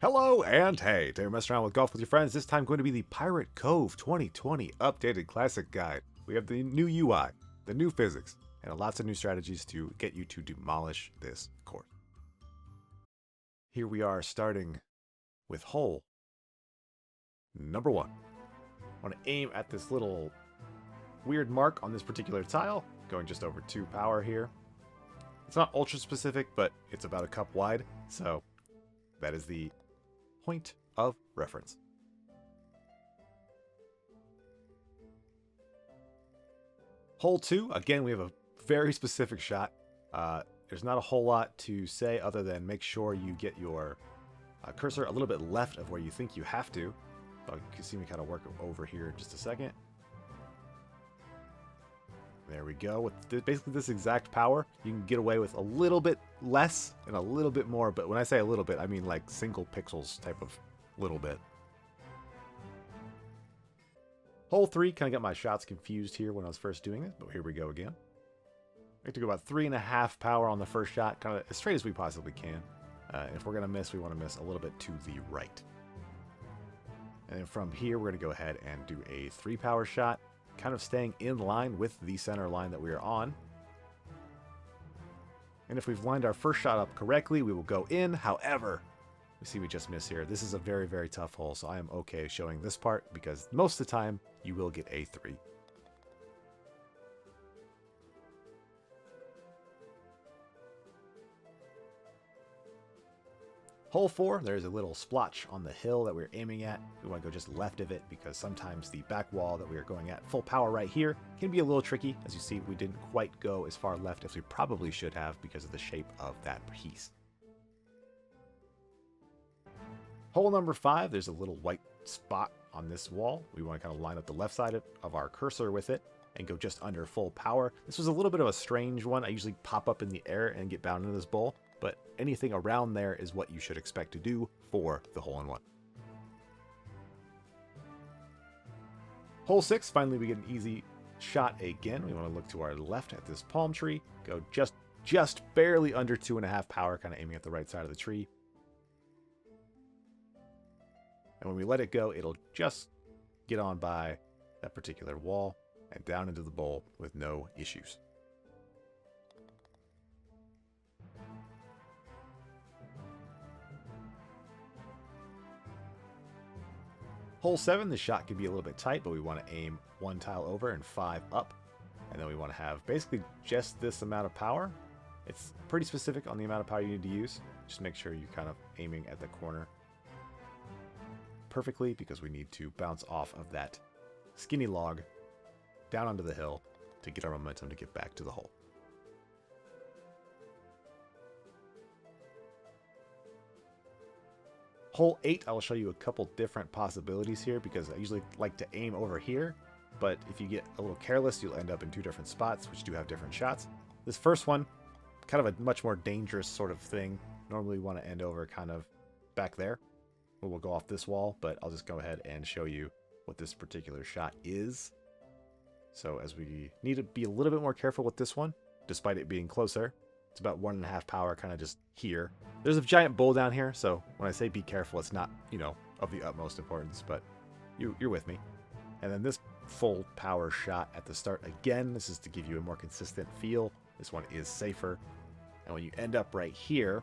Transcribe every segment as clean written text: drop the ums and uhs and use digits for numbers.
Hello and hey, today we're messing around with golf with your friends. This time going to be the Pirate Cove 2020 updated classic guide. We have the new UI, the new physics, and lots of new strategies to get you to demolish this course. Here we are starting with hole number 1. I want to aim at this little weird mark on this particular tile, going just over 2 power here. It's not ultra specific, but it's about a cup wide, so that is the point of reference. Hole 2, again, we have a very specific shot. There's not a whole lot to say other than make sure you get your cursor a little bit left of where you think you have to. You can see me kind of work over here in just a second. There we go. With basically this exact power, you can get away with a little bit less and a little bit more. But when I say a little bit, I mean like single pixels type of little bit. Hole 3, kind of got my shots confused here when I was first doing it, but here we go again. We have to go about 3.5 power on the first shot, kind of as straight as we possibly can. If we're going to miss, we want to miss a little bit to the right. And then from here, we're going to go ahead and do a 3 power shot, kind of staying in line with the center line that we are on. And if we've lined our first shot up correctly, we will go in. However, we see we just miss here. This is a very, very tough hole, so I am okay showing this part because most of the time you will get a 3. Hole 4, there's a little splotch on the hill that we're aiming at. We want to go just left of it because sometimes the back wall that we are going at full power right here can be a little tricky. As you see, we didn't quite go as far left as we probably should have because of the shape of that piece. Hole number 5, there's a little white spot on this wall. We want to kind of line up the left side of our cursor with it and go just under full power. This was a little bit of a strange one. I usually pop up in the air and get bound into this bowl, but anything around there is what you should expect to do for the hole-in-one. Hole 6, finally we get an easy shot again. We want to look to our left at this palm tree, go just barely under 2.5 power, kind of aiming at the right side of the tree. And when we let it go, it'll just get on by that particular wall and down into the bowl with no issues. Hole 7, the shot can be a little bit tight, but we want to aim 1 tile over and 5 up. And then we want to have basically just this amount of power. It's pretty specific on the amount of power you need to use. Just make sure you're kind of aiming at the corner perfectly because we need to bounce off of that skinny log down onto the hill to get our momentum to get back to the hole. Hole 8, I will show you a couple different possibilities here because I usually like to aim over here, but if you get a little careless, you'll end up in 2 different spots, which do have different shots. This first one, kind of a much more dangerous sort of thing. Normally we want to end over kind of back there, where we'll go off this wall, but I'll just go ahead and show you what this particular shot is. So as we need to be a little bit more careful with this one, despite it being closer. It's about 1.5 power, kind of just here. There's a giant bowl down here, so when I say be careful, it's not, of the utmost importance, but you're with me. And then this full power shot at the start again. This is to give you a more consistent feel. This one is safer. And when you end up right here,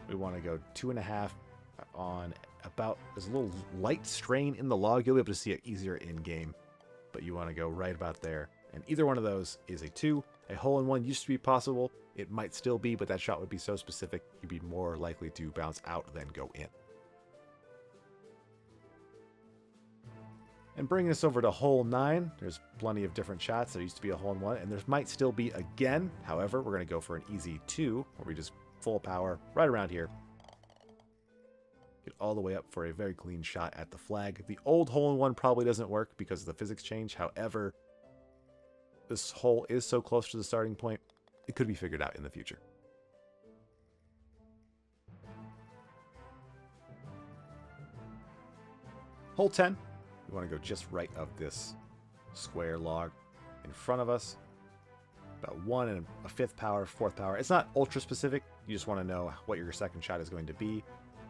we want to go 2.5 on about, there's a little light strain in the log. You'll be able to see it easier in game, but you want to go right about there. And either one of those is a 2. A hole-in-one used to be possible. It might still be, but that shot would be so specific, you'd be more likely to bounce out than go in. And bringing us over to hole 9, there's plenty of different shots. There used to be a hole-in-one, and there might still be again. However, we're going to go for an easy 2, where we just full power right around here. Get all the way up for a very clean shot at the flag. The old hole-in-one probably doesn't work because of the physics change. However, this hole is so close to the starting point, it could be figured out in the future. Hole 10, we want to go just right of this square log in front of us. About 1 1/5 power, 4th power. It's not ultra specific. You just want to know what your second shot is going to be.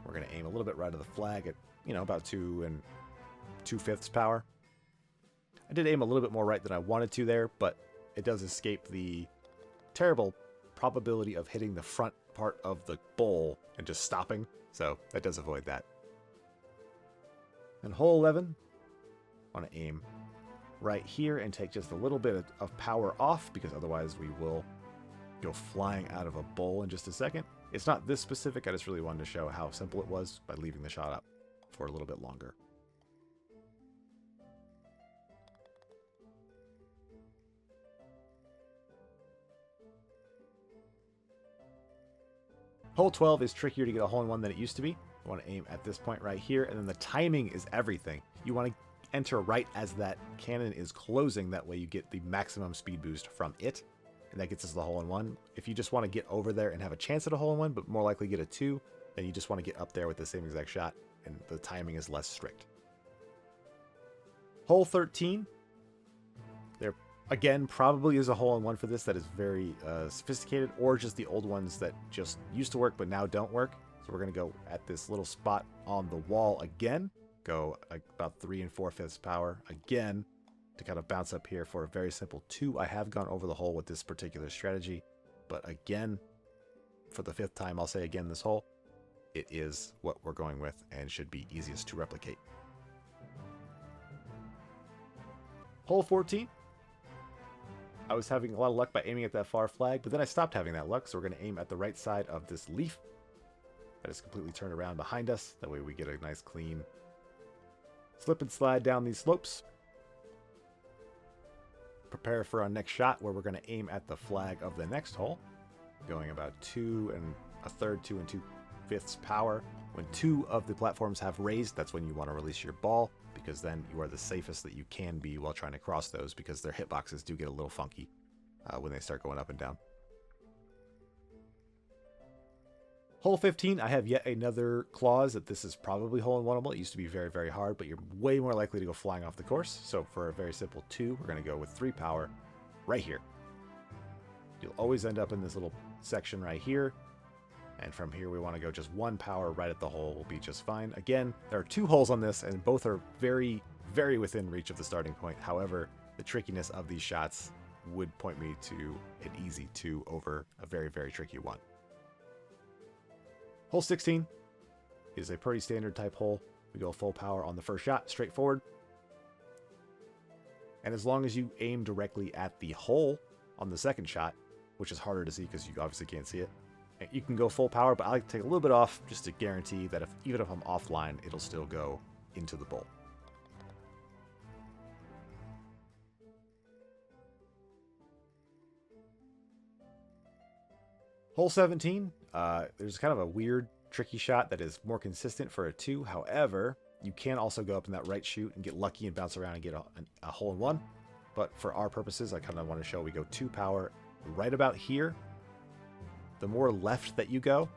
We're going to aim a little bit right of the flag at, you know, about 2 2/5 power. I did aim a little bit more right than I wanted to there, but it does escape the terrible probability of hitting the front part of the bowl and just stopping. So that does avoid that. And hole 11, I want to aim right here and take just a little bit of power off, because otherwise we will go flying out of a bowl in just a second. It's not this specific, I just really wanted to show how simple it was by leaving the shot up for a little bit longer. Hole 12 is trickier to get a hole-in-one than it used to be. You want to aim at this point right here, and then the timing is everything. You want to enter right as that cannon is closing, that way you get the maximum speed boost from it, and that gets us the hole-in-one. If you just want to get over there and have a chance at a hole-in-one, but more likely get a 2, then you just want to get up there with the same exact shot, and the timing is less strict. Hole 13, there again probably is a hole-in-one for this that is very sophisticated, or just the old ones that just used to work but now don't work. So we're going to go at this little spot on the wall again, go about 3 4/5 power again to kind of bounce up here for a very simple 2. I have gone over the hole with this particular strategy, but again, for the 5th time, I'll say again this hole, it is what we're going with and should be easiest to replicate. Hole 14. I was having a lot of luck by aiming at that far flag, but then I stopped having that luck, so we're going to aim at the right side of this leaf that is completely turned around behind us. That way we get a nice clean slip and slide down these slopes. Prepare for our next shot, where we're going to aim at the flag of the next hole, going about 2 1/3, 2 2/5 power. When 2 of the platforms have raised, that's when you want to release your ball, because then you are the safest that you can be while trying to cross those, because their hitboxes do get a little funky when they start going up and down. Hole 15, I have yet another clause that this is probably hole-in-oneable. It used to be very, very hard, but you're way more likely to go flying off the course. So for a very simple 2, we're going to go with 3 power right here. You'll always end up in this little section right here. And from here, we want to go just 1 power right at the hole. Will be just fine. Again, there are 2 holes on this, and both are very, very within reach of the starting point. However, the trickiness of these shots would point me to an easy 2 over a very, very tricky 1. Hole 16 is a pretty standard type hole. We go full power on the first shot, straightforward. And as long as you aim directly at the hole on the second shot, which is harder to see because you obviously can't see it, you can go full power, but I like to take a little bit off just to guarantee that even if I'm offline, it'll still go into the bowl. Hole 17, there's kind of a weird, tricky shot that is more consistent for a 2. However, you can also go up in that right chute and get lucky and bounce around and get a hole-in-one. But for our purposes, I kind of want to show we go 2 power right about here. The more left that you go,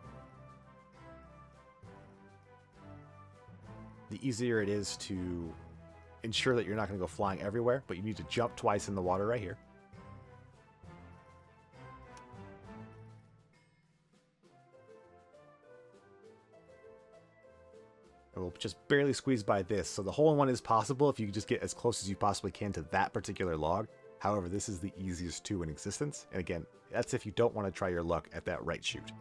the easier it is to ensure that you're not going to go flying everywhere, but you need to jump twice in the water right here. It will just barely squeeze by this, so the hole-in-one is possible if you just get as close as you possibly can to that particular log. However, this is the easiest 2 in existence, and again, that's if you don't want to try your luck at that right chute.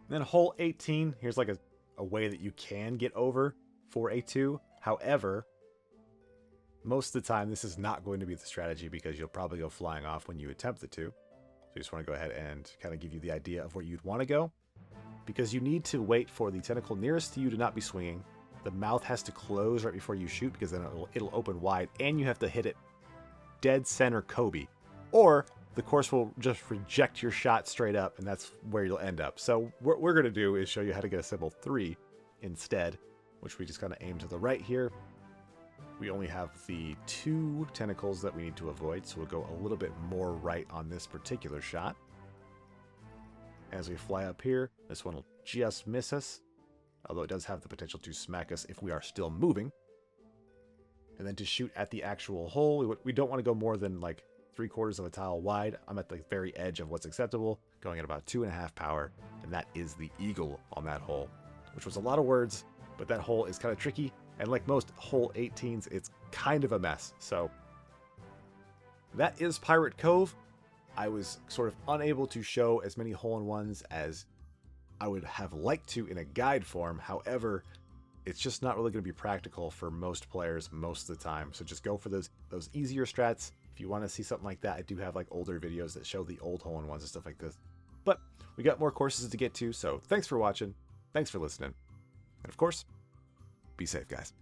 Then hole 18, here's like a way that you can get over for a 2. However, most of the time this is not going to be the strategy, because you'll probably go flying off when you attempt the 2. So you just want to go ahead and kind of give you the idea of where you'd want to go, because you need to wait for the tentacle nearest to you to not be swinging. The mouth has to close right before you shoot, because then it'll open wide, and you have to hit it dead center Kobe, or the course will just reject your shot straight up, and that's where you'll end up. So what we're going to do is show you how to get a simple 3 instead, which we just kind of aim to the right here. We only have the 2 tentacles that we need to avoid, so we'll go a little bit more right on this particular shot. As we fly up here, this one will just miss us, although it does have the potential to smack us if we are still moving. And then to shoot at the actual hole, we don't want to go more than like 3/4 of a tile wide. I'm at the very edge of what's acceptable, going at about 2.5 power, and that is the eagle on that hole, which was a lot of words, but that hole is kind of tricky, and like most hole 18s, it's kind of a mess. So that is Pirate Cove. I was sort of unable to show as many hole-in-ones as I would have liked to in a guide form. However, it's just not really going to be practical for most players most of the time. So just go for those easier strats. If you want to see something like that, I do have like older videos that show the old hole-in-ones and stuff like this. But we got more courses to get to, so thanks for watching. Thanks for listening. And of course, be safe, guys.